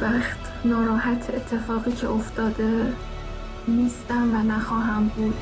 وقت ناراحت اتفاقی که افتاده نیستم و نخواهم بود.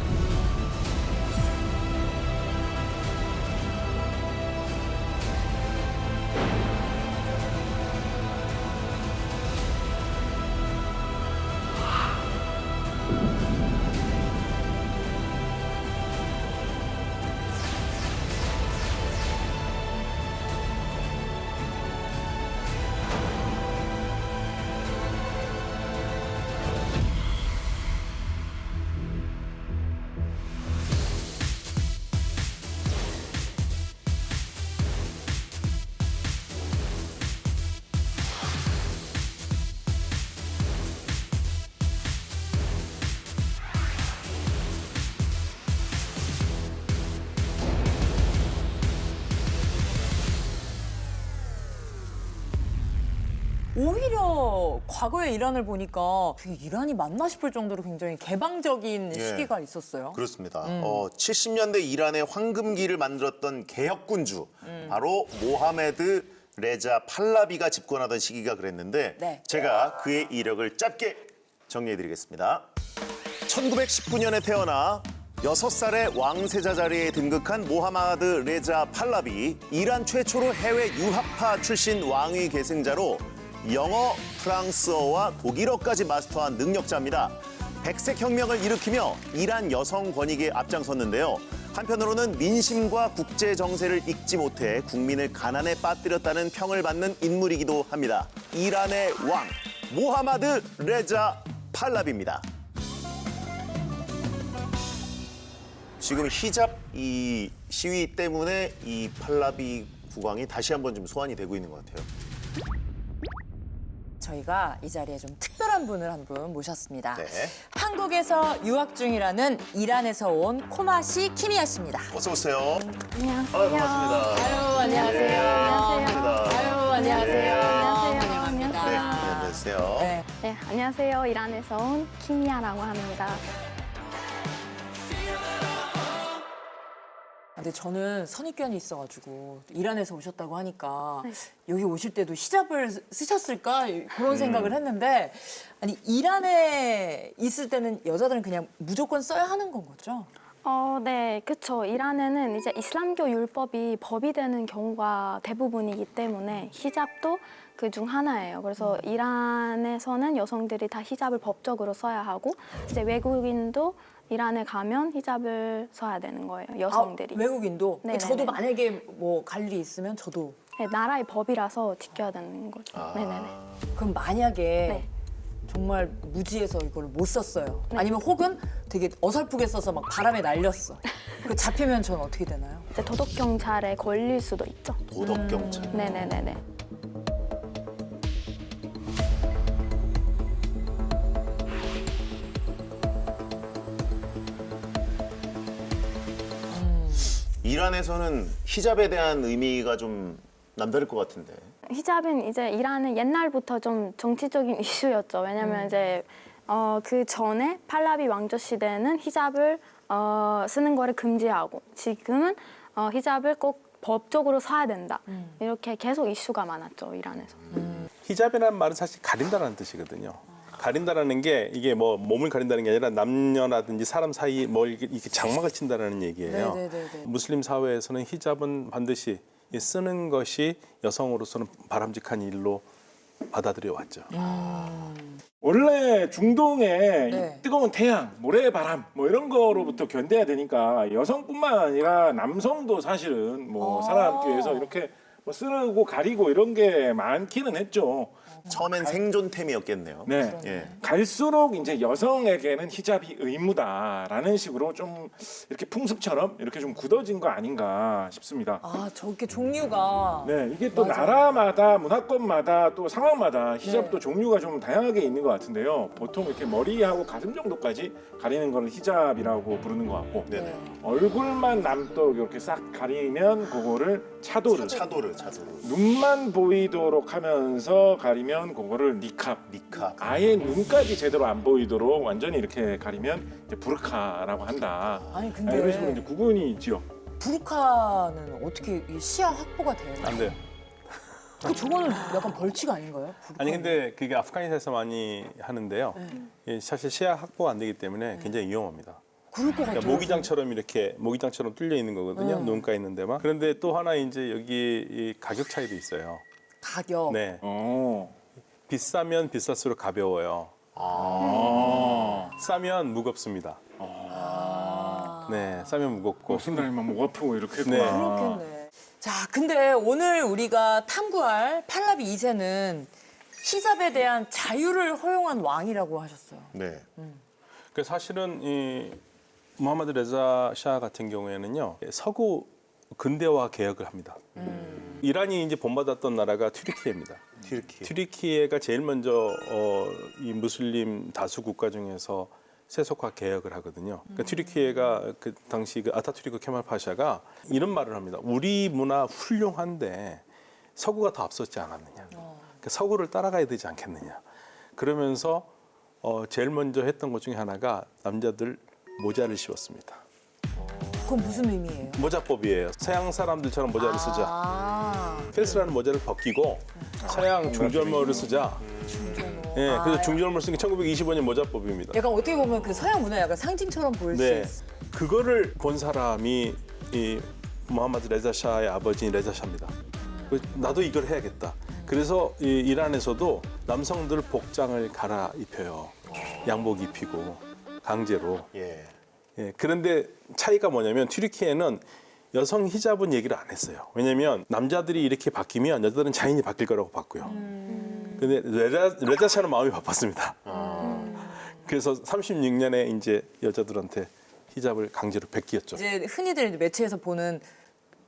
오히려 과거의 이란을 보니까 되게 이란이 맞나 싶을 정도로 굉장히 개방적인 시기가 있었어요. 그렇습니다. 70년대 이란의 황금기를 만들었던 개혁군주 바로 모하메드 레자 팔라비가 집권하던 시기가 그랬는데 네. 제가 그의 이력을 짧게 정리해드리겠습니다. 1919년에 태어나 6살의 왕세자 자리에 등극한 모하마드 레자 팔라비, 이란 최초로 해외 유학파 출신 왕위 계승자로 영어, 프랑스어와 독일어까지 마스터한 능력자입니다. 백색 혁명을 일으키며 이란 여성 권익에 앞장섰는데요. 한편으로는 민심과 국제 정세를 읽지 못해 국민을 가난에 빠뜨렸다는 평을 받는 인물이기도 합니다. 이란의 왕, 모하마드 레자 팔라비입니다. 지금 히잡 이 시위 때문에 이 팔라비 국왕이 다시 한번 좀 소환이 되고 있는 것 같아요. 저희가 이 자리에 좀 특별한 분을 한 분 모셨습니다. 네. 한국에서 유학 중이라는 이란에서 온 코마시 키미야 씨입니다. 어서 오세요. 안녕하세요. 아유, 반갑습니다. 아유, 안녕하세요. 반갑습니다. 아유, 안녕하세요. 안녕하세요. 환영합니다. 네, 안녕하세요. 네. 네, 안녕하세요. 이란에서 온 키미야라고 합니다. 근데 저는 선입견이 있어가지고 이란에서 오셨다고 하니까 여기 오실 때도 히잡을 쓰셨을까 그런 생각을 했는데 아니 이란에 있을 때는 여자들은 그냥 무조건 써야 하는 건 거죠? 네, 그렇죠. 이란에는 이제 이슬람교 율법이 법이 되는 경우가 대부분이기 때문에 히잡도 그 중 하나예요. 그래서 이란에서는 여성들이 다 히잡을 법적으로 써야 하고 이제 외국인도 이란에 가면 히잡을 써야 되는 거예요. 여성들이. 아, 외국인도? 네네네. 저도 만약에 뭐 갈 일이 있으면 저도 네, 나라의 법이라서 지켜야 되는 거죠. 아. 네네네. 그럼 만약에 네. 정말 무지해서 이걸 못 썼어요. 네. 아니면 혹은 되게 어설프게 써서 막 바람에 날렸어. 그 잡히면 전 어떻게 되나요? 이제 도덕 경찰에 걸릴 수도 있죠. 도덕경찰. 네네네네. 이란에서는 히잡에 대한 의미가 좀 남다를 것 같은데. 히잡은 이제 이란은 옛날부터 좀 정치적인 이슈였죠. 왜냐면 이제 그 전에 팔라비 왕조 시대는 히잡을 쓰는 거를 금지하고 지금은 히잡을 꼭 법적으로 써야 된다. 이렇게 계속 이슈가 많았죠, 이란에서. 히잡이라는 말은 사실 가린다라는 뜻이거든요. 가린다라는 게 이게 뭐 몸을 가린다는 게 아니라 남녀라든지 사람 사이 뭘 이렇게 장막을 친다라는 얘기예요. 네네네네. 무슬림 사회에서는 히잡은 반드시 쓰는 것이 여성으로서는 바람직한 일로 받아들여 왔죠. 원래 중동의 네. 이 뜨거운 태양, 모래바람 뭐 이런 거로부터 견뎌야 되니까 여성뿐만 아니라 남성도 사실은 뭐 살아남기 위해서 이렇게 뭐 쓰고 가리고 이런 게 많기는 했죠. 처음엔 생존템이었겠네요. 네. 예. 갈수록 이제 여성에게는 히잡이 의무다라는 식으로 좀 이렇게 풍습처럼 이렇게 좀 굳어진 거 아닌가 싶습니다. 아, 저렇게 종류가. 네, 이게 또 맞아요. 나라마다 문화권마다 또 상황마다 히잡도 네. 종류가 좀 다양하게 있는 것 같은데요. 보통 이렇게 머리하고 가슴 정도까지 가리는 걸 히잡이라고 부르는 것 같고 네네. 얼굴만 남도록 이렇게 싹 가리면 그거를 차도르. 차도르. 눈만 보이도록 하면서 가리면 그거를 니캅. 니캅. 아예 눈까지 제대로 안 보이도록 완전히 이렇게 가리면 이제 부르카라고 한다. 아니, 이런 식으로 이제 근데 구분이 있지요. 부르카는 어떻게 이 시야 확보가 돼요? 안 돼요. 저거는 약간 벌칙 아닌가요? 아니 근데 그게 아프가니스탄에서 많이 하는데요. 예, 사실 시야 확보가 안 되기 때문에 굉장히 위험합니다. 그럴 것 같아요. 그러니까 모기장처럼 이렇게 모기장처럼 뚫려 있는 거거든요. 눈가 있는 데만. 그런데 또 하나 이제 여기 이 가격 차이도 있어요. 가격. 네. 어. 비싸면 비쌀수록 가벼워요. 아. 싸면 무겁습니다. 네, 싸면 무겁고. 순간이면 목 아프고 이렇게 네. 했구나. 그렇겠네. 자, 근데 오늘 우리가 탐구할 팔라비 2세는 히잡에 대한 자유를 허용한 왕이라고 하셨어요. 네. 그 사실은 이 무하마드 레자 샤 같은 경우에는요 서구 근대화 개혁을 합니다. 이란이 이제 본받았던 나라가 튀르키예입니다. 튀르키예가 제일 먼저 이 무슬림 다수 국가 중에서 세속화 개혁을 하거든요. 그러니까 튀르키예가 그 당시 그 아타투르크 케말 파샤가 이런 말을 합니다. 우리 문화 훌륭한데 서구가 더 앞섰지 않았느냐. 그러니까 서구를 따라가야 되지 않겠느냐. 그러면서 제일 먼저 했던 것 중에 하나가 남자들 모자를 씌웠습니다. 그건 무슨 의미예요? 모자법이에요. 서양 사람들처럼 모자를 쓰자. 아, 페스라는 모자를 벗기고 서양 중절모를 쓰자. 예, 그래서 중절모를 쓴 게 1925년 모자법입니다. 약간 어떻게 보면 그 서양 문화 약간 상징처럼 보일 수 네, 있어. 그거를 본 사람이 이 무하마드 레자 샤의 아버지인 레자 샤입니다. 나도 이걸 해야겠다. 그래서 이 이란에서도 남성들 복장을 갈아입혀요. 양복 입히고 강제로. 예. 예, 그런데 차이가 뭐냐면 튀르키예는 여성 히잡은 얘기를 안 했어요. 왜냐하면 남자들이 이렇게 바뀌면 여자들은 자연히 바뀔 거라고 봤고요. 근데 레자 샤는 마음이 바빴습니다. 그래서 36년에 이제 여자들한테 히잡을 강제로 베끼었죠. 이제 흔히들 이제 매체에서 보는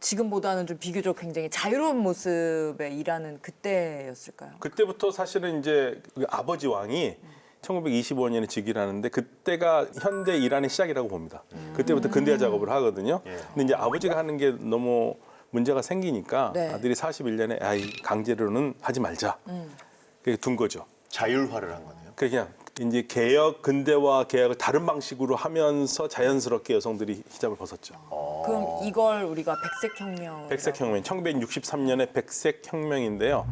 지금보다는 좀 비교적 굉장히 자유로운 모습의 일하는 그때였을까요? 그때부터 사실은 이제 그 아버지 왕이 1925년에 즉위를 하는데 그때가 현대 이란의 시작이라고 봅니다. 그때부터 근대화 작업을 하거든요. 근데 이제 아버지가 하는 게 너무 문제가 생기니까 네. 아들이 41년에 아이 강제로는 하지 말자. 그렇게 둔 거죠. 자율화를 한 거네요. 그냥 이제 개혁, 근대화 개혁을 다른 방식으로 하면서 자연스럽게 여성들이 히잡을 벗었죠. 그럼 이걸 우리가 백색혁명. 백색혁명, 1963년에 백색혁명인데요.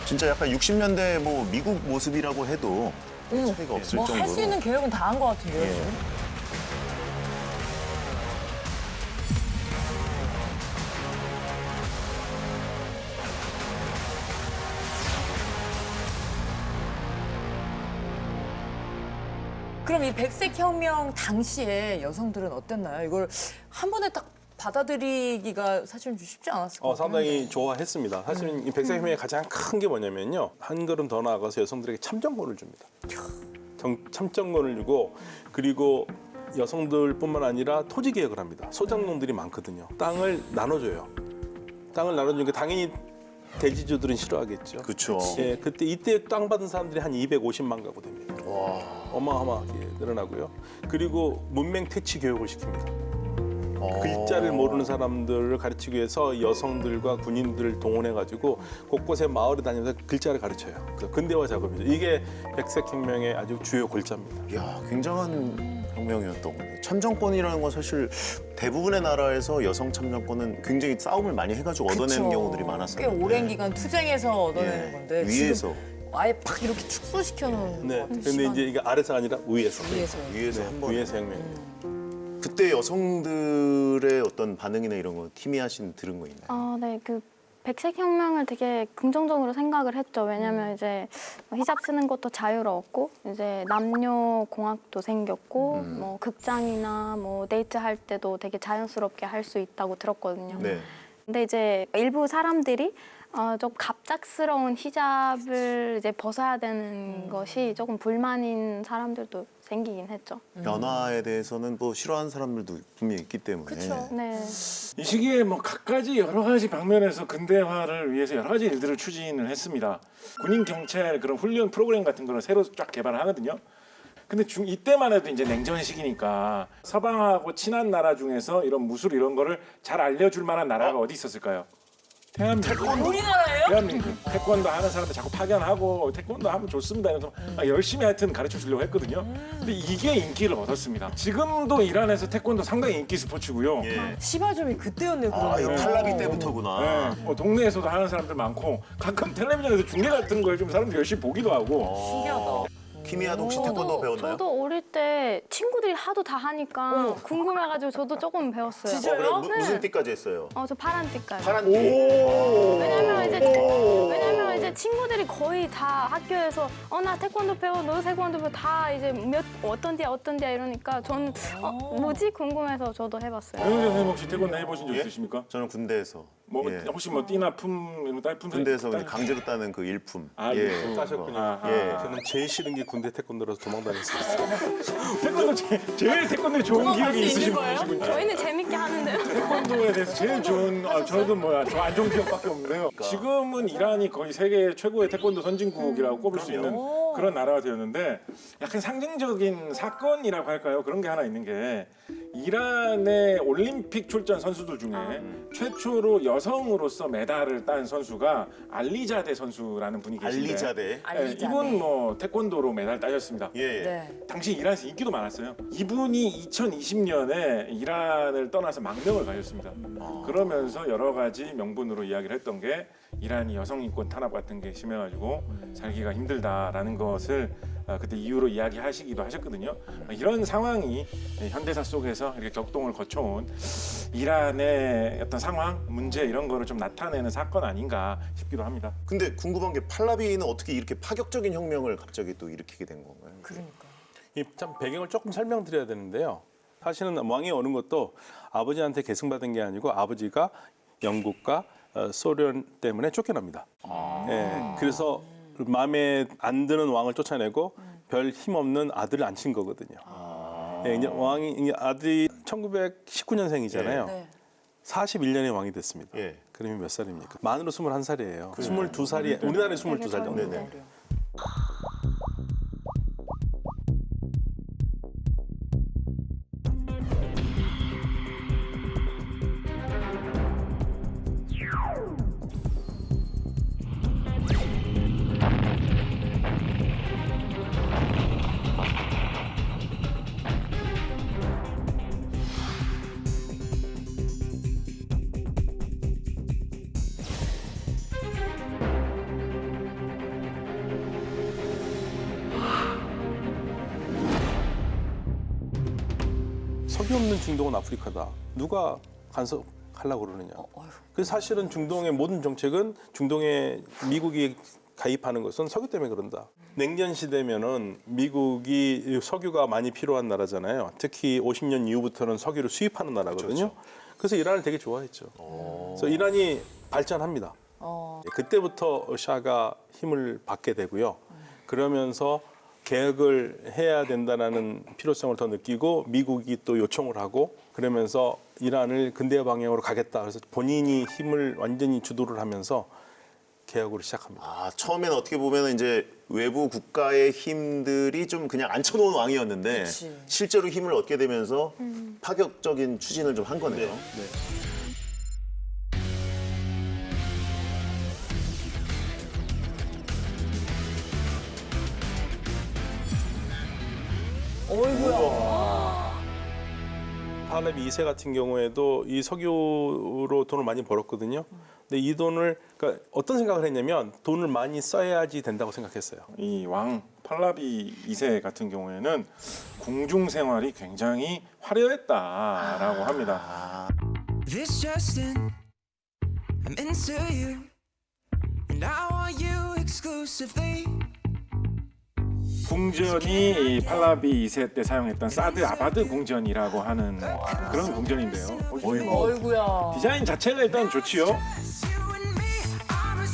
진짜 약간 60년대 뭐 미국 모습이라고 해도 차이가 없을 뭐 정도로. 할 수 있는 계획은 다 한 것 같은데요. 예. 지금? 그럼 이 백색혁명 당시에 여성들은 어땠나요? 이걸 한 번에 딱 받아들이기가 사실은 좀 쉽지 않았을 것 같아요. 상당히 좋아했습니다. 사실은 이 백색혁명의 가장 큰 게 뭐냐면요. 한 걸음 더 나아가서 여성들에게 참정권을 줍니다. 참정권을 주고 그리고 여성들뿐만 아니라 토지 개혁을 합니다. 소장농들이 많거든요. 땅을 나눠줘요. 땅을 나눠주니까 당연히 대지주들은 싫어하겠죠. 그렇죠. 예, 그때 이때 땅 받은 사람들이 한 250만 가구 됩니다. 어마어마하게 늘어나고요. 그리고 문맹 퇴치 교육을 시킵니다. 글자를 모르는 사람들을 가르치기 위해서 여성들과 군인들을 동원해가지고 곳곳에 마을에 다니면서 글자를 가르쳐요. 그래서 근대화 작업이죠. 이게 백색혁명의 아주 주요 골자입니다. 이야, 굉장한 혁명이었던 거네요. 참정권이라는 건 사실 대부분의 나라에서 여성 참정권은 굉장히 싸움을 많이 해가지고 얻어내는 그쵸. 경우들이 많았어요. 꽤 오랜 기간 투쟁해서 얻어내는 건데 위에서. 지금 아예 팍 이렇게 축소시켜 놓은 네. 것 같은 근데 이제 이게 아래서 아니라 위에서. 위에서. 위에서 네, 한 번. 위에서 혁명. 그때 여성들의 어떤 반응이나 이런 거 티미아 씨는 들은 거 있나요? 네, 그 백색혁명을 되게 긍정적으로 생각을 했죠. 왜냐하면 이제 히잡 쓰는 것도 자유로웠고, 이제 남녀 공학도 생겼고, 뭐 극장이나 뭐 데이트할 때도 되게 자연스럽게 할 수 있다고 들었거든요. 네. 근데 이제 일부 사람들이 좀 갑작스러운 히잡을 이제 벗어야 되는 것이 조금 불만인 사람들도 생기긴 했죠. 변화에 대해서는 뭐 싫어하는 사람들도 분명히 있기 때문에. 그쵸. 네. 이 시기에 뭐 각가지 여러 가지 방면에서 근대화를 위해서 여러 가지 일들을 추진을 했습니다. 군인 경찰 그런 훈련 프로그램 같은 거를 새로 쫙 개발을 하거든요. 근데 이때만 해도 이제 냉전 시기니까 서방하고 친한 나라 중에서 이런 무술 이런 거를 잘 알려줄 만한 나라가 어디 있었을까요? 대한민국. 우리나라예요? 대한민국. 태권도 하는 사람들 자꾸 파견하고 태권도 하면 좋습니다. 이러면서 열심히 하여튼 가르쳐 주려고 했거든요. 근데 이게 인기를 얻었습니다. 지금도 이란에서 태권도 상당히 인기 스포츠고요. 예. 시바점이 그때였네 아, 이 그러면. 팔라비 때부터구나. 네, 뭐 동네에서도 하는 사람들 많고 가끔 텔레비전에서 중계 같은 거에 좀 사람들이 열심히 보기도 하고. 신기하다. 키미야도 혹시 태권도 배웠나요? 저도 어릴 때 친구들이 하도 다 하니까 궁금해가지고 저도 조금 배웠어요. 진짜? 그럼 네. 무슨 띠까지 했어요? 저 파란 띠까지. 파란 띠. 왜냐면 이제 친구들이 거의 다 학교에서 나 태권도 배워, 너 태권도 배워 다 이제 어떤 데야 이러니까 전 뭐지 궁금해서 저도 해봤어요. 영현 선생님 혹시 태권도 해보신 적 예? 있으십니까? 저는 군대에서. 뭐 예. 혹시 뭐 띠나 품 이런 딸품 군대에서 그냥 강제로 따는 그 일품. 아, 예. 일품. 따셨군요. 예. 저는 제일 싫은 게 군대 태권도라서 도망다녔어요. 태권도 제일 태권도에 좋은 도망갈 수 기억이 있는 있으신 거예요? 분이시군요. 저희는 재밌게 하는데요. 태권도에 대해서 제일 좋은 저도 저 안 좋은 기억밖에 없는데요. 지금은 이란이 거의 세계 최고의 태권도 선진국이라고 꼽을 수 있는 그런 나라가 되었는데 약간 상징적인 사건이라고 할까요? 그런 게 하나 있는 게 이란의 올림픽 출전 선수들 중에 최초로 여성으로서 메달을 딴 선수가 알리자데 선수라는 분이 계신데 알리자데. 알리자데. 이분 뭐 태권도로 메달 따셨습니다. 예. 네. 당시 이란에서 인기도 많았어요. 이분이 2020년에 이란을 떠나서 망명을 가졌습니다. 그러면서 여러 가지 명분으로 이야기를 했던 게 이란이 여성 인권 탄압 같은 게 심해가지고 살기가 힘들다라는 것을 그때 이유로 이야기하시기도 하셨거든요. 이런 상황이 현대사 속에서 이렇게 격동을 거쳐온 이란의 어떤 상황, 문제 이런 거를 좀 나타내는 사건 아닌가 싶기도 합니다. 근데 궁금한 게 팔라비는 어떻게 이렇게 파격적인 혁명을 갑자기 또 일으키게 된 건가요? 그러니까. 이 참 배경을 조금 설명드려야 되는데요. 사실은 왕이 오는 것도 아버지한테 계승받은 게 아니고 아버지가 영국과 소련 때문에 쫓겨납니다. 예, 그래서 마음에 안 드는 왕을 쫓아내고 별 힘없는 아들을 앉힌 거거든요. 예, 이제 왕이 아들이 1919년생이잖아요. 네. 41년에 왕이 됐습니다. 예. 그러면 몇 살입니까? 만으로 21살이에요. 22살이 우리나라에 22살 정도. 네네. 석유 없는 중동은 아프리카다. 누가 간섭하려고 그러느냐. 그래서 사실은 중동의 모든 정책은 중동에 미국이 가입하는 것은 석유 때문에 그런다. 냉전 시대면은 미국이 석유가 많이 필요한 나라잖아요. 특히 50년 이후부터는 석유를 수입하는 나라거든요. 그래서 이란을 되게 좋아했죠. 그래서 이란이 발전합니다. 그때부터 샤가 힘을 받게 되고요. 그러면서 개혁을 해야 된다는 필요성을 더 느끼고 미국이 또 요청을 하고 그러면서 이란을 근대화 방향으로 가겠다. 그래서 본인이 힘을 완전히 주도를 하면서 개혁으로 시작합니다. 아, 처음에는 어떻게 보면 이제 외부 국가의 힘들이 좀 그냥 앉혀놓은 왕이었는데 그치. 실제로 힘을 얻게 되면서 파격적인 추진을 좀 한 거네요. 어이구야. 팔레비 2세 같은 경우에도 이 석유로 돈을 많이 벌었거든요. 근데 이 돈을 그러니까 어떤 생각을 했냐면 돈을 많이 써야지 된다고 생각했어요. 이 왕 팔라비 2세 같은 경우에는 궁중 생활이 굉장히 화려했다라고 합니다. This Justin, I'm into you, and I want you exclusively. 궁전이 이 팔라비 2세 때 사용했던 사드 아바드 궁전이라고 하는 그런 궁전인데요. 어이구야. 디자인 자체가 일단 좋지요. You and me, I'm a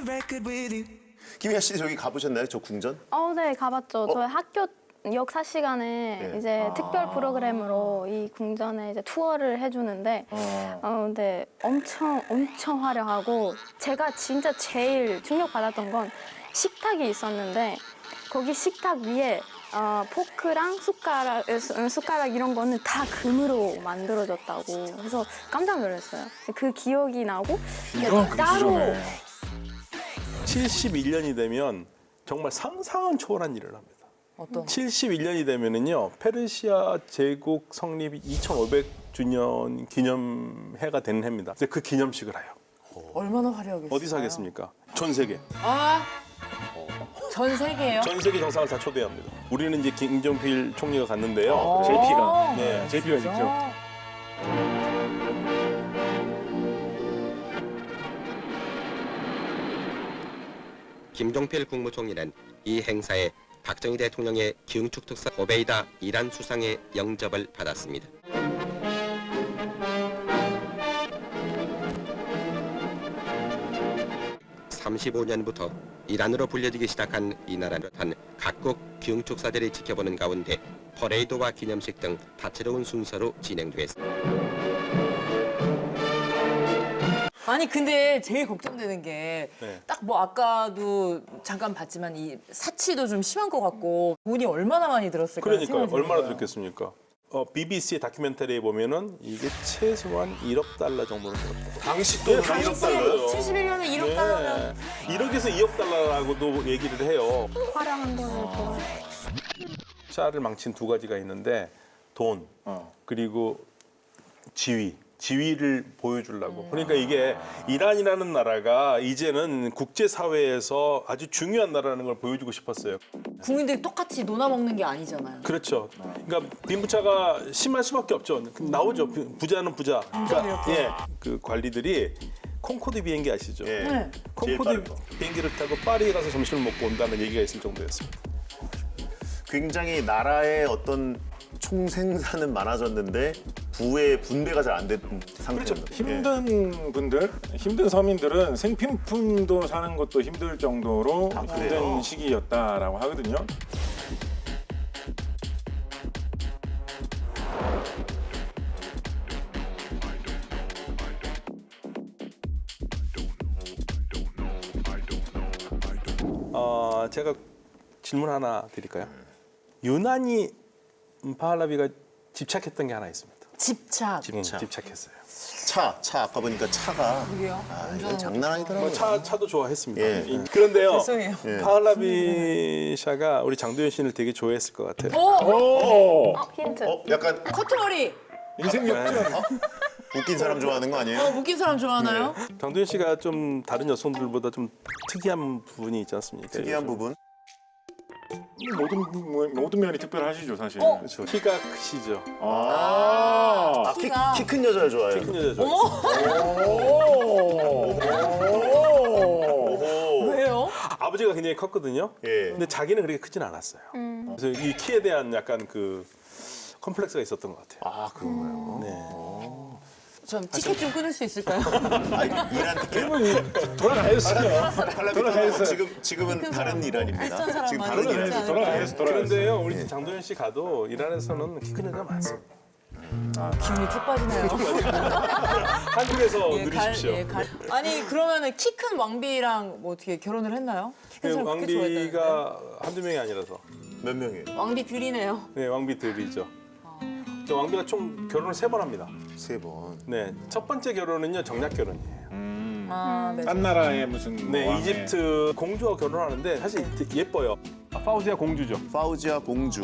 record with you. 김희아 씨 저기 가보셨나요? 저 궁전? 네, 가봤죠. 저희 학교 역사 시간에 네. 이제 특별 프로그램으로 이 궁전에 이제 투어를 해주는데, 근데 엄청 화려하고 제가 진짜 제일 충격받았던 건 식탁이 있었는데 거기 식탁 위에 포크랑 숟가락 이런 거는 다 금으로 만들어졌다고. 그래서 깜짝 놀랐어요. 그 기억이 나고 이런 따로 71년이 되면 정말 상상은 초월한 일을 합니다. 어떤? 71년이 되면은요, 페르시아 제국 성립 2500주년 기념해가 되는 해입니다. 그래서 그 기념식을 해요. 얼마나 화려하겠어요? 어디서 하겠습니까? 전 세계. 전 세계예요? 전 세계 정상을 다 초대합니다. 우리는 이제 김정필 총리가 갔는데요. JP가 네. JP가 직접. 김종필 국무총리는 이 행사에 박정희 대통령의 기흥축 특사 오베이다 이란 수상의 영접을 받았습니다. (35년부터) 이란으로 불려지기 시작한 이 나라를 비롯한 각국 기흥축사들이 지켜보는 가운데 퍼레이드와 기념식 등 다채로운 순서로 진행됐습니다. 아니 근데 제일 걱정되는 게 딱 네. 뭐 아까도 잠깐 봤지만 이 사치도 좀 심한 것 같고 돈이 얼마나 많이 들었을까 그러니까요. 생각이 얼마나 들어요. 들었겠습니까? BBC의 다큐멘터리에 보면은 이게 최소한 1억 달러 정도는 들었다고. 당시 돈으로 1억 달러요? 71년에 1억 달러면 1억에서 2억 달러라고도 얘기를 해요. 화려한 거를 보러. 샤를 망친 두 가지가 있는데 돈 그리고 지위를 보여주려고. 그러니까 이게 이란이라는 나라가 이제는 국제사회에서 아주 중요한 나라라는 걸 보여주고 싶었어요. 국민들이 똑같이 놀아먹는 게 아니잖아요. 그렇죠. 그러니까 빈부차가 심할 수밖에 없죠. 나오죠. 부자는 부자. 그러니까 그 관리들이 콩코드 비행기 아시죠? 예. 네. 제일 콩코드 빠른 거. 비행기를 타고 파리에 가서 점심을 먹고 온다는 얘기가 있을 정도였습니다. 굉장히 나라의 어떤 총생산은 많아졌는데 부의 분배가 잘 안 된 상태입니다. 그렇죠. 힘든 분들, 힘든 서민들은 생필품도 사는 것도 힘들 정도로 힘든 그래요? 시기였다라고 하거든요. 제가 질문 하나 드릴까요? 유난히 파할라비가 집착했던 게 하나 있습니다. 집착. 집착했어요. 차 아까 보니까 차가 그게요? 이건 장난 아니더라고요. 차도 좋아했습니다. 예. 그런데요, 죄송해요. 파할라비 샤가 우리 장도연 씨를 되게 좋아했을 것 같아요. 오! 힌트. 약간 커트머리. 인생 역전. 웃긴 사람 좋아하는 거 아니에요? 웃긴 사람 좋아하나요? 장도연 씨가 좀 다른 여성들보다 좀 특이한 부분이 있지 않습니까? 특이한 부분. 모든 면이 특별하시죠, 사실. 그렇죠. 키가 크시죠. 키가. 키 큰 여자를 좋아해요. 큰 여자 좋아해요. 왜요? 아버지가 굉장히 컸거든요. 예. 근데 자기는 그렇게 크진 않았어요. 그래서 이 키에 대한 약간 그 컴플렉스가 있었던 것 같아요. 아 그런가요? 네. 전 티켓 좀 끊을 수 있을까요? 이란 티켓. 돌아가셨어요. 팔라비 지금은 다른 이란입니다. 비슷한 사람 지금 많이 다른 있지 이란. 않을까요? 그런데요, 우리 장도연 씨 가도 이란에서는 키 큰 여자가 많습니다. 기운이 쭉 빠지네요. 한국에서 예, 누리십시오. 아니 그러면은 키 큰 왕비랑 뭐 어떻게 결혼을 했나요? 키 큰 사람 그렇게 좋아했다는데. 왕비가 한두 명이 아니라서. 몇 명이에요? 왕비 뷰리네요. 네, 왕비들이죠. 저 왕비가 총 결혼을 3번 합니다. 3번. 네, 첫 번째 결혼은요 정략 결혼이에요. 아, 네. 딴 나라의 무슨 네, 왕의 이집트 공주와 결혼하는데 사실 되게 예뻐요. 파우지아 공주죠. 파우지아 공주.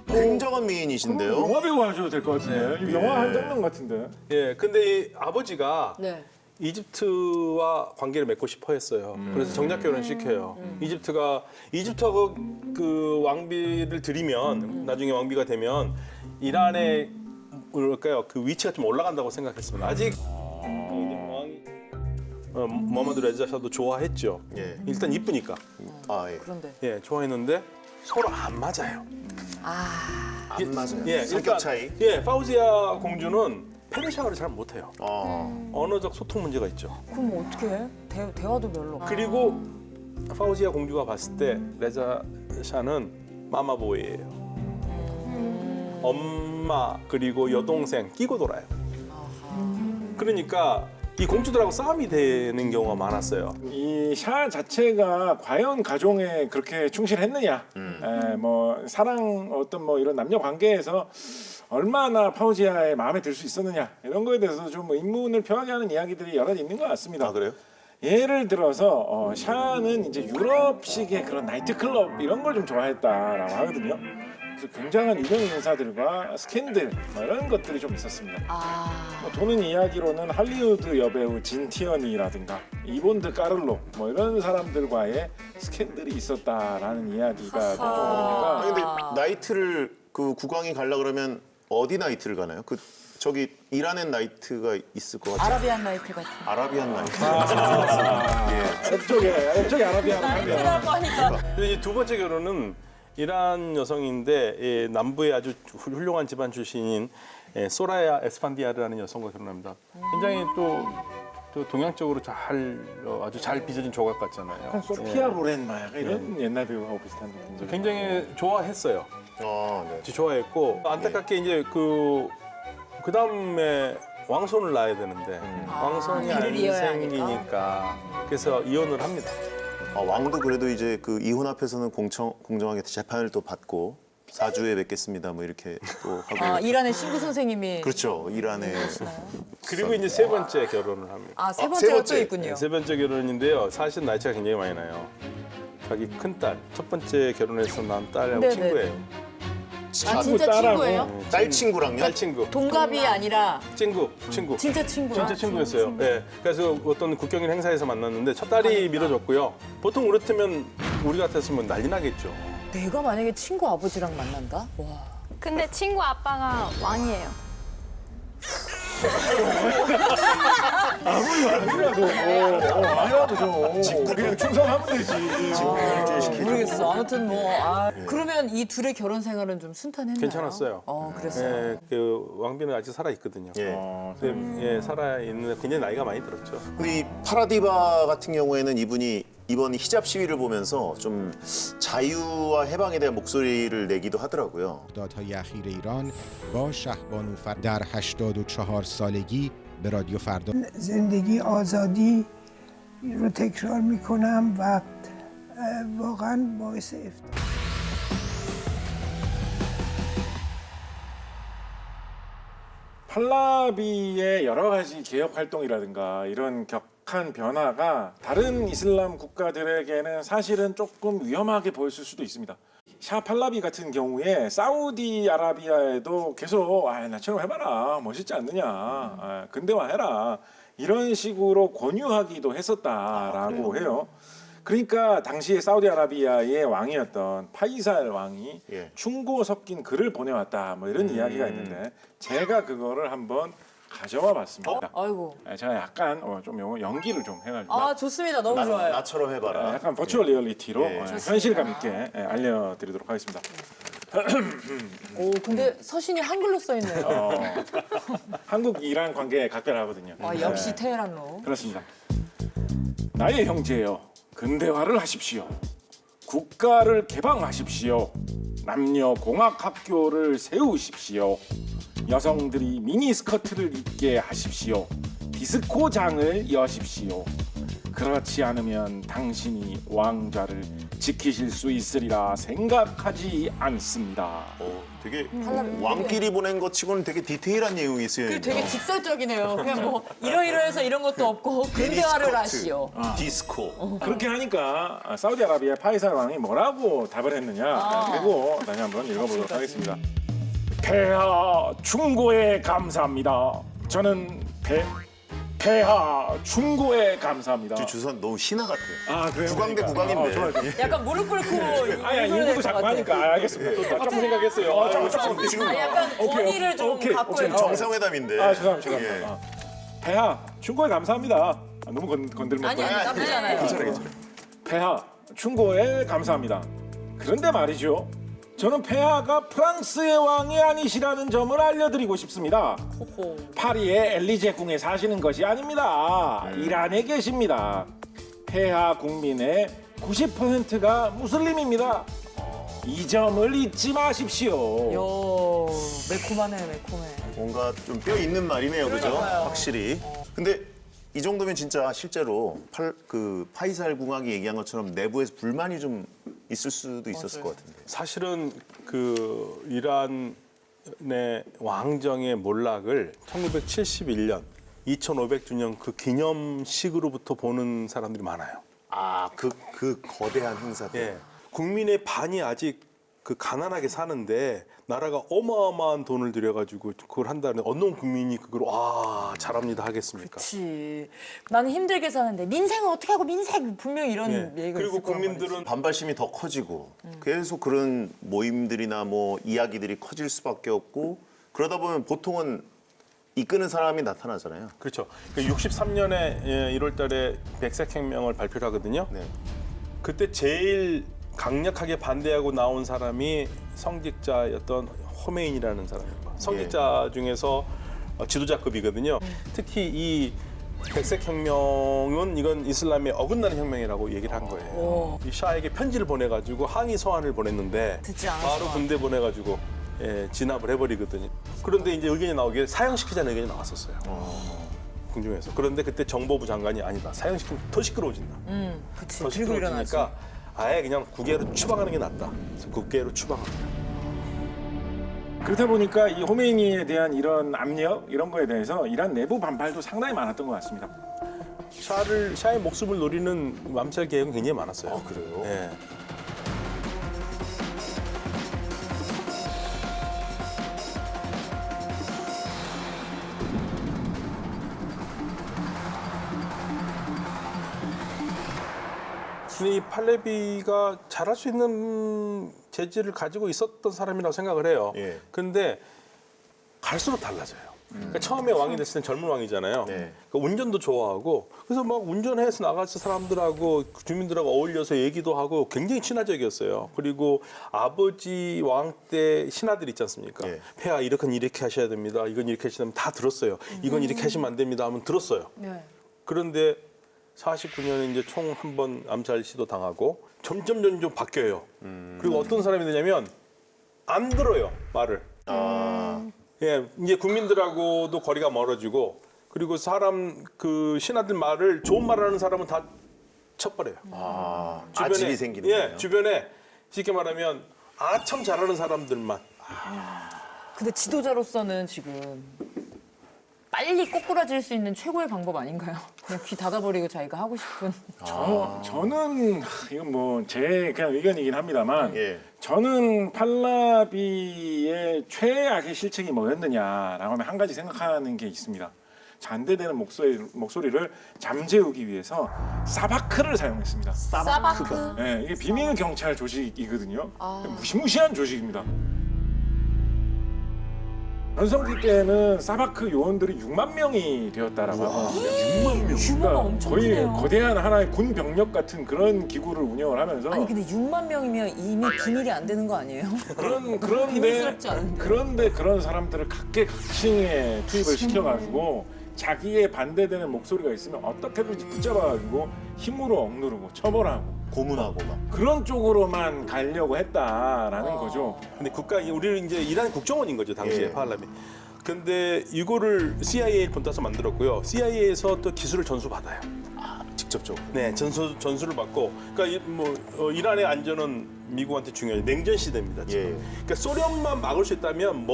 굉장한 미인이신데요. 영화 배우 하셔도 될 것 같은데. 이거 영화 한 장면 같은데. 예, 근데 이 아버지가 네. 이집트와 관계를 맺고 싶어 했어요. 그래서 정략 결혼 시켜요. 이집트가 그 왕비를 들이면 나중에 왕비가 되면 이란의 뭐랄까요 그 위치가 좀 올라간다고 생각했습니다. 아직 모하마드 레자 샤도 좋아했죠. 예. 일단 이쁘니까. 아 예. 그런데 예, 좋아했는데 서로 안 맞아요. 안 맞아요. 예, 성격 일단, 차이. 예, 파우지아 공주는 페르시아어를 잘 못해요. 어. 언어적 소통 문제가 있죠. 그럼 어떻게 해? 대화도 별로. 그리고 파우지아 공주가 봤을 때 레자 샤는 마마보이예요. 엄마 그리고 여동생 끼고 돌아요. 그러니까 이 공주들하고 싸움이 되는 경우가 많았어요. 이 샤 자체가 과연 가정에 그렇게 충실했느냐, 뭐 사랑 어떤 뭐 이런 남녀 관계에서 얼마나 파우지아의 마음에 들 수 있었느냐 이런 거에 대해서 좀 의문을 표하게 하는 이야기들이 여러 있는 것 같습니다. 아 그래요? 예를 들어서 샤는 이제 유럽식의 그런 나이트클럽 이런 걸 좀 좋아했다라고 하거든요. 그래서 굉장한 유명 인사들과 스캔들 뭐 이런 것들이 좀 있었습니다. 뭐 도는 이야기로는 할리우드 여배우 진 티언이라든가 이본드 까를로 뭐 이런 사람들과의 스캔들이 있었다라는 이야기가 들어오니까 아니 근데 나이트를 그 국왕이 가려 그러면 어디 나이트를 가나요? 그 저기 이란엔 나이트가 있을 것 같아요. 아라비안 나이트 같은. 아라비안 나이트. 옆쪽에 아라비아로 가면 나이트라고 하니까. 근데 이제 두 번째 결혼은 이란 여성인데 남부의 아주 훌륭한 집안 출신인 소라야 에스판디아르라는 여성과 결혼합니다. 굉장히 또 동양적으로 아주 잘 빚어진 조각 같잖아요. 소피아 로렌 막 이런 옛날 배우하고 비슷한 느낌. 굉장히 좋아했어요. 네. 좋아했고 안타깝게 이제 그 다음에 왕손을 낳아야 되는데 왕손이 안 길을 이어야 생기니까 그래서 이혼을 합니다. 왕도 그래도 이제 그 이혼 앞에서는 공정하게 재판을 또 받고 사주에 뵙겠습니다. 뭐 이렇게 또 하고. 이란의 신부 선생님이. 그렇죠. 이란에. 그리고 이제 세 번째 결혼을 합니다. 세 번째가 번째. 또 있군요. 네, 세 번째 결혼인데요. 사실 나이 차가 굉장히 많이 나요. 자기 큰딸, 첫 번째 결혼해서 낳은 딸하고 네네. 친구예요. 진짜 친구예요? 딸 친구랑요? 딸 친구. 동갑이 아니라 친구. 진짜 친구야? 진짜 친구였어요. 네. 그래서 어떤 국경일 행사에서 만났는데 첫 딸이 밀어줬고요. 보통 그렇다면 우리 같았으면 난리 나겠죠. 내가 만약에 친구 아버지랑 만난다? 와. 근데 친구 아빠가 왕이에요. 아니라도 좀 그냥 충성하면 되지. 모르겠어. 아무튼 그러면 이 둘의 결혼 생활은 좀 순탄했나요? 괜찮았어요. 그랬어요. 그 왕비는 아직 살아 있거든요. 예. 살아 있는데 굉장히 나이가 많이 들었죠. 근데 이 파라디바 같은 경우에는 이분이 이번 히잡 시위를 보면서 좀 자유와 해방에 대한 목소리를 내기도 하더라고요. دادهای اخیر ایران با شهبانو در 84 سالگی به رادیو فردا زندگی آزادی رو تکرار میکنم و واقعا باعث افتخار. 팔라비의 여러 가지 개혁 활동이라든가 이런 격한 변화가 다른 이슬람 국가들에게는 사실은 조금 위험하게 보였을 수도 있습니다. 샤 팔라비 같은 경우에 사우디아라비아에도 계속 나처럼 해봐라 멋있지 않느냐 근대화해라 이런 식으로 권유하기도 했었다라고 해요. 그러니까 당시에 사우디아라비아의 왕이었던 파이살 왕이 충고 섞인 글을 보내왔다 뭐 이런 이야기가 있는데 제가 그거를 한번 가져와 봤습니다. 아이고. 제가 약간 좀 연기를 좀 해가지고 좋습니다. 너무 좋아요. 나처럼 해봐라. 약간 버추얼 리얼리티로 현실감 있게 알려드리도록 하겠습니다. 근데 서신이 한글로 써 있네요. 한국 이란 관계 각별하거든요. 역시 테헤란로. 그렇습니다. 나의 형제여, 근대화를 하십시오. 국가를 개방하십시오. 남녀 공학 학교를 세우십시오. 여성들이 미니스커트를 입게 하십시오. 디스코장을 여십시오. 그렇지 않으면 당신이 왕좌를 지키실 수 있으리라 생각하지 않습니다. 되게 왕끼리 보낸 것 치고는 되게 디테일한 내용이 있어요. 그 되게 직설적이네요. 그냥 뭐 이러이러해서 이런 것도 없고 근대화를 하시오. 디스코. 그렇게 하니까 사우디아라비아 파이살 왕이 뭐라고 답을 했느냐 그리고 다시 한번 읽어보도록 하겠습니다. 폐하 충고에 감사합니다. 저는 폐하 충고에 감사합니다. 주선 너무 신화 같아요. 그래요? 국왕 대 국왕인데. 좋아요. 약간 무릎 꿇고 인구도 자꾸 하니까 알겠습니다. 또 조금 생각했어요. 지금 약간 권위를 좀 갖고 있는. 정상회담인데. 죄송합니다. 폐하 충고에 감사합니다. 너무 건들면 아니 나쁘잖아요. 괜찮아요. 폐하 충고에 감사합니다. 그런데 말이죠. 저는 폐하가 프랑스의 왕이 아니시라는 점을 알려드리고 싶습니다. 파리의 엘리제 궁에 사시는 것이 아닙니다. 이란에 계십니다. 폐하 국민의 90%가 무슬림입니다. 이 점을 잊지 마십시오. 요 매콤하네, 매콤해. 뭔가 좀 뼈 있는 말이네요, 그죠? 그러니까요. 확실히. 근데 이 정도면 진짜 실제로 파이살 궁합이 얘기한 것처럼 내부에서 불만이 좀 있을 수도 있었을 것 같은데. 사실은 그 이란의 왕정의 몰락을 1971년 2500주년 그 기념식으로부터 보는 사람들이 많아요. 아, 그 거대한 행사들. 예. 국민의 반이 아직 그 가난하게 사는데 나라가 어마어마한 돈을 들여가지고 그걸 한다는 어느 국민이 그걸 잘합니다 하겠습니까? 그렇지. 나는 힘들게 사는데 민생은 어떻게 하고 민생 분명히 이런 얘기가 그리고 있을 거란 국민들은 반발심이 더 커지고 계속 그런 모임들이나 뭐 이야기들이 커질 수밖에 없고 그러다 보면 보통은 이끄는 사람이 나타나잖아요. 그렇죠. 63년에 1월 달에 백색혁명을 발표를 하거든요. 네. 그때 제일 강력하게 반대하고 나온 사람이 성직자였던 호메인이라는 사람입니다. 성직자 중에서 지도자급이거든요. 특히 이 백색혁명은 이건 이슬람에 어긋나는 혁명이라고 얘기를 한 거예요. 이 샤에게 편지를 보내가지고 항의 서한을 보냈는데 듣지 않았어. 바로 군대 보내가지고 진압을 해버리거든요. 그런데 이제 의견이 나오기에 사형시키자는 의견이 나왔었어요. 궁중에서. 그런데 그때 정보부 장관이 아니다. 사형시키면 더 시끄러워진다. 그치. 더 들고 일어나지. 시끄러워지니까 아예 그냥 국외로 추방하는 게 낫다. 그래서 국외로 추방합니다. 그렇다 보니까 이 호메이니에 대한 이런 압력 이런 거에 대해서 이란 내부 반발도 상당히 많았던 것 같습니다. 샤의 목숨을 노리는 맘살 계획은 굉장히 많았어요. 아, 그래요? 네. 이 팔레비가 잘할 수 있는 재질을 가지고 있었던 사람이라고 생각을 해요. 예. 그런데 갈수록 달라져요. 그러니까 처음에 왕이 됐을 땐 젊은 왕이잖아요. 네. 그러니까 운전도 좋아하고 그래서 막 운전해서 나가서 사람들하고 주민들하고 어울려서 얘기도 하고 굉장히 친화적이었어요. 그리고 아버지 왕 때 신하들 있지 않습니까? 예. 폐하 이렇게 하셔야 됩니다. 이건 이렇게 하시면 다 들었어요. 이건 이렇게 하시면 안 됩니다 하면 들었어요. 네. 그런데 49년에 이제 총 한 번 암살 시도 당하고 점점 바뀌어요. 그리고 어떤 사람이 되냐면 안 들어요 말을. 예, 이제 국민들하고도 거리가 멀어지고 그리고 사람 그 신하들 말을 좋은 말하는 사람은 다 쳐버려요. 아집이 생기는 거예요. 예, 주변에 쉽게 말하면 참 잘하는 사람들만. 근데 지도자로서는 지금 빨리 꼬꾸라질 수 있는 최고의 방법 아닌가요? 그냥 귀 닫아버리고 자기가 하고 싶은. 저는 이건 뭐 제 그냥 의견이긴 합니다만 예. 저는 팔라비의 최악의 실책이 뭐였느냐라고 하면 한 가지 생각하는 게 있습니다. 반대되는 목소리를 잠재우기 위해서 사바크를 사용했습니다. 사바크. 네, 이게 비밀 경찰 조직이거든요. 무시무시한 조직입니다. 전성기 때는 사바크 요원들이 6만 명이 되었다라고 하거든요. 6만 명. 규모가 엄청 거의 크네요. 거대한 하나의 군 병력 같은 그런 기구를 운영을 하면서 아니 근데 6만 명이면 이미 비밀이 안 되는 거 아니에요? 비밀스럽지 않은데. 그런데 그런 사람들을 각계각층에 투입을 시켜가지고 자기의 반대되는 목소리가 있으면 어떻게든지 붙잡아가지고 힘으로 억누르고 처벌하고 고문하고 막. 그런 쪽으로만 가려고 했다라는 거죠. 근데 우리는 이제 이란 국정원인 거죠 당시에 예. 팔라비. 근데 이거를 CIA를 본따서 만들었고요. CIA에서 또 기술을 전수받아요. 직접적으로. 네, 전수를 받고. 그러니까 이란의 안전은 미국한테 중요해요. 냉전 시대입니다. 지금. 예. 그러니까 소련만 막을 수 있다면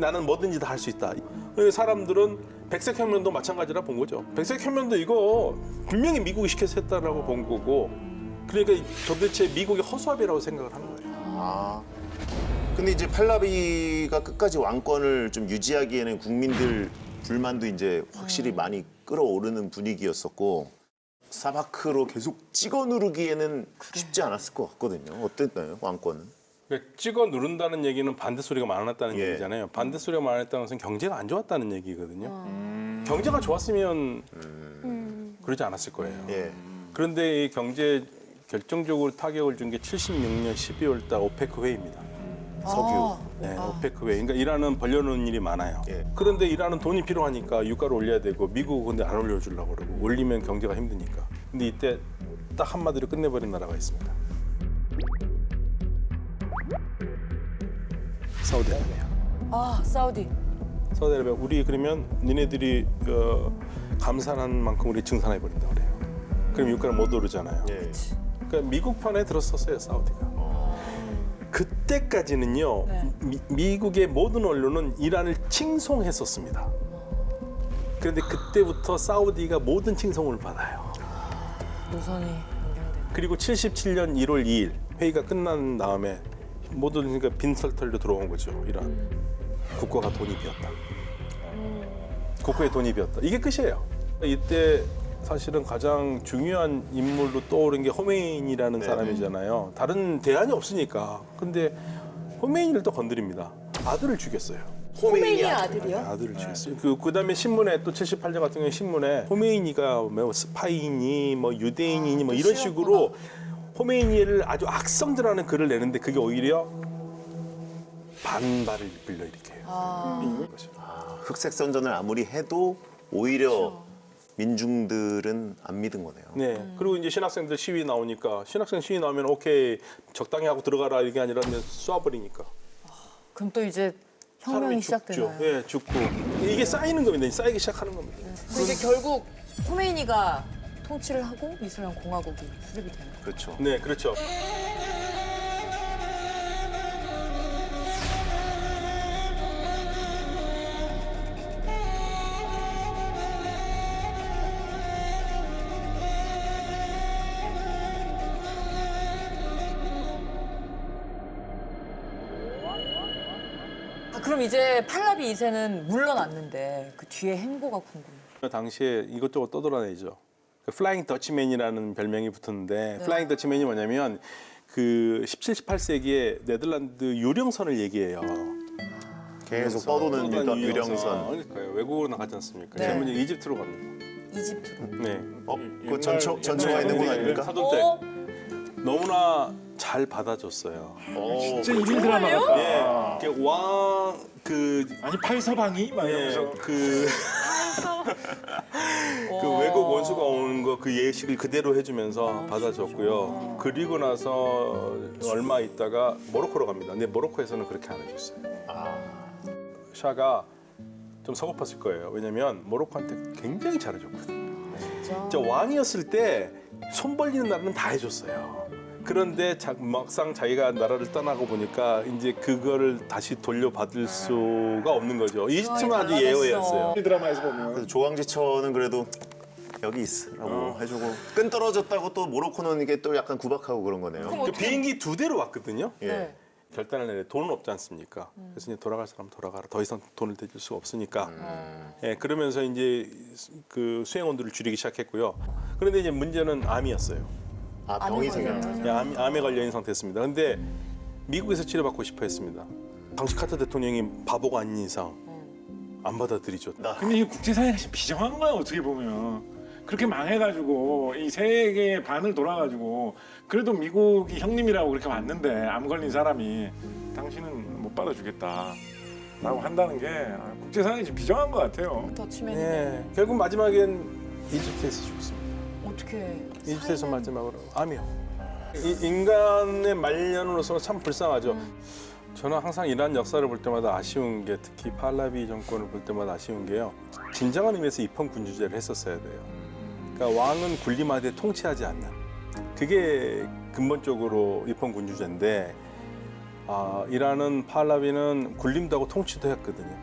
나는 뭐든지 다 할 수 있다. 그래서 사람들은 백색혁명도 마찬가지라 본 거죠. 백색혁명도 이거 분명히 미국이 시켜서 했다라고 본 거고. 그러니까 도대체 미국의 허수아비라고 생각을 하는 거예요. 근데 이제 팔라비가 끝까지 왕권을 좀 유지하기에는 국민들 불만도 이제 확실히 많이 끌어오르는 분위기였었고 사바크로 계속 찍어 누르기에는 쉽지 않았을 것 같거든요. 어땠나요, 왕권은? 그러니까 찍어 누른다는 얘기는 반대 소리가 많았다는 예. 얘기잖아요. 반대 소리가 많았다는 것은 경제가 안 좋았다는 얘기거든요. 경제가 좋았으면 그러지 않았을 거예요. 예. 그런데 이 경제 결정적으로 타격을 준 게 76년 12월 달 오페크 회의입니다. 석유. 네, 오페크 외. 그러니까 이란은 벌려놓은 일이 많아요. 예. 그런데 이란은 돈이 필요하니까 유가를 올려야 되고 미국은 근데 안 올려주려고 그러고 올리면 경제가 힘드니까. 근데 이때 딱 한마디로 끝내버린 나라가 있습니다. 사우디아라비아. 아, 사우디. 사우디아라비아 우리 그러면 니네들이 감산한 만큼 우리 증산해 버린다 그래요. 그럼 유가를 못 오르잖아요. 예. 그러니까 미국 편에 들었었어요 사우디가. 그때까지는요 네. 미국의 모든 언론은 이란을 칭송했었습니다. 그런데 그때부터 사우디가 모든 칭송을 받아요. 노선이 변경된. 그리고 77년 1월 2일 회의가 끝난 다음에 모든 그러니까 빈털터리로 들어온 거죠. 이란 국가가 돈이 비었다. 국가의 돈이 비었다. 이게 끝이에요. 이때 사실은 가장 중요한 인물로 떠오른 게 호메인이라는 사람이잖아요. 다른 대안이 없으니까. 근데 호메인을 또 건드립니다. 아들을 죽였어요. 호메인이 아들이요? 아들을 죽였어요. 그다음에 신문에 또 78년 같은 경우에 신문에 호메인이가 뭐 스파이니 뭐 유대인이니 뭐 이런 식으로 호메인이를 아주 악성들하는 글을 내는데 그게 오히려 반발을 불러일으켜요. 흑색 선전을 아무리 해도 오히려 민중들은 안 믿은 거네요. 네. 그리고 이제 신학생들 시위 나오니까 신학생 시위 나오면 오케이 적당히 하고 들어가라 이게 아니라 그냥 쏴버리니까. 그럼 또 이제 혁명이 시작되나요? 예, 죽고 이게 쌓이는 겁니다. 쌓이기 시작하는 겁니다. 근데 결국 호메이니가 통치를 하고 이슬람 공화국이 수립이 되는 거예요. 그렇죠. 네, 그렇죠. 그럼 이제 팔라비 2세는 물러났는데 그 뒤에 행보가 궁금해요. 당시에 이것저것 떠돌아내죠. 플라잉 더치맨이라는 별명이 붙었는데 플라잉 더치맨이 뭐냐면 그 17, 18세기에 네덜란드 유령선을 얘기해요. 계속 떠도는 유령선. 그러니까요. 외국으로 나갔지 않습니까? 네. 그러면 이제 이집트로 갑니다. 이집트로. 네. 그 전처가 있는 곳 아닙니까? 사돈 때 너무나 잘 받아줬어요. 진짜 1인 드라마 같다. 예, 아니 팔서방이 막 이러면서 그 외국 원수가 오는 거 그 예식을 그대로 해주면서 받아줬고요. 그리고 나서 얼마 있다가 모로코로 갑니다. 근데 모로코에서는 그렇게 안 해줬어요. 샤가 좀 서글펐을 거예요. 왜냐면 모로코한테 굉장히 잘해줬거든요. 진짜 왕이었을 때 손 벌리는 나라는 다 해줬어요. 그런데 막상 자기가 나라를 떠나고 보니까 이제 그거를 다시 돌려받을 수가 없는 거죠. 이집트는 아주 예외였어요. 이 드라마에서 보면 그래서 조광지처는 그래도 여기 있으라고 해주고 끈 떨어졌다고 또 모로코는 이게 또 약간 구박하고 그런 거네요. 그 비행기 2대로 왔거든요. 예. 결단을 내려 돈은 없지 않습니까? 그래서 이제 돌아갈 사람 돌아가라. 더 이상 돈을 대줄 수가 없으니까. 예, 그러면서 이제 그 수행 온도를 줄이기 시작했고요. 그런데 이제 문제는 암이었어요. 병이 생겼죠. 예, 암에 걸려 있는 상태였습니다. 근데 미국에서 치료받고 싶어 했습니다. 당시 카터 대통령이 바보가 아닌 이상 안 받아들이죠. 근데 이 국제사회가 지금 비정한 거야 어떻게 보면. 그렇게 망해가지고 이 세계의 반을 돌아가지고 그래도 미국이 형님이라고 그렇게 왔는데 암 걸린 사람이 당신은 못 받아주겠다라고 한다는 게 국제사회가 지금 비정한 것 같아요. 더치맨이 예, 결국 마지막엔 이집트에서 죽었습니다. 어떻게 이집트에서 마지막으로 암이요. 인간의 말년으로서는 참 불쌍하죠. 저는 항상 이란 역사를 볼 때마다 아쉬운 게 특히 팔라비 정권을 볼 때마다 아쉬운 게요. 진정한 의미에서 입헌 군주제를 했었어야 돼요. 그러니까 왕은 군림하되 통치하지 않는 그게 근본적으로 입헌 군주제인데 이란은 팔라비는 군림도 하고 통치도 했거든요.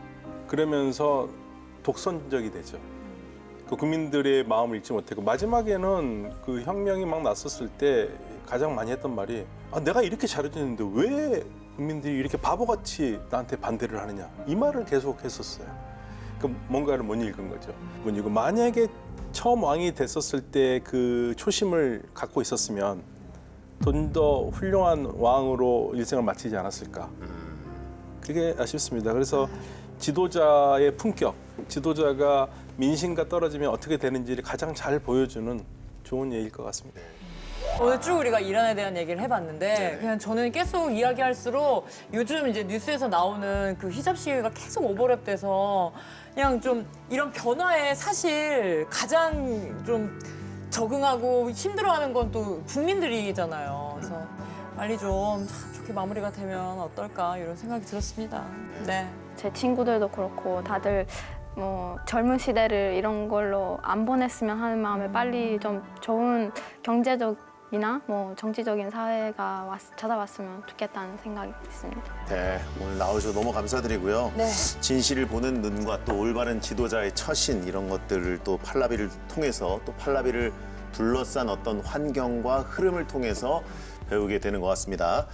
그러면서 독선적이 되죠. 그 국민들의 마음을 잃지 못했고 마지막에는 그 혁명이 막 났었을 때 가장 많이 했던 말이 내가 이렇게 잘해줬는데 왜 국민들이 이렇게 바보같이 나한테 반대를 하느냐 이 말을 계속 했었어요. 그러니까 뭔가를 못 읽은 거죠. 그리고 만약에 처음 왕이 됐었을 때 그 초심을 갖고 있었으면 좀 더 훌륭한 왕으로 일생을 마치지 않았을까. 그게 아쉽습니다. 그래서 지도자의 품격, 지도자가 민심과 떨어지면 어떻게 되는지를 가장 잘 보여주는 좋은 예일 것 같습니다. 오늘 쭉 우리가 이란에 대한 얘기를 해봤는데 네네. 그냥 저는 계속 이야기할수록 요즘 이제 뉴스에서 나오는 그 히잡 시위가 계속 오버랩돼서 그냥 좀 이런 변화에 사실 가장 좀 적응하고 힘들어하는 건 또 국민들이잖아요. 그래서 빨리 좀 좋게 마무리가 되면 어떨까 이런 생각이 들었습니다. 네. 제 친구들도 그렇고 다들 뭐 젊은 시대를 이런 걸로 안 보냈으면 하는 마음에 빨리 좀 좋은 경제적이나 뭐 정치적인 사회가 찾아왔으면 좋겠다는 생각이 있습니다. 네, 오늘 나오셔서 너무 감사드리고요. 네. 진실을 보는 눈과 또 올바른 지도자의 처신 이런 것들을 또 팔라비를 통해서 또 팔라비를 둘러싼 어떤 환경과 흐름을 통해서 배우게 되는 것 같습니다.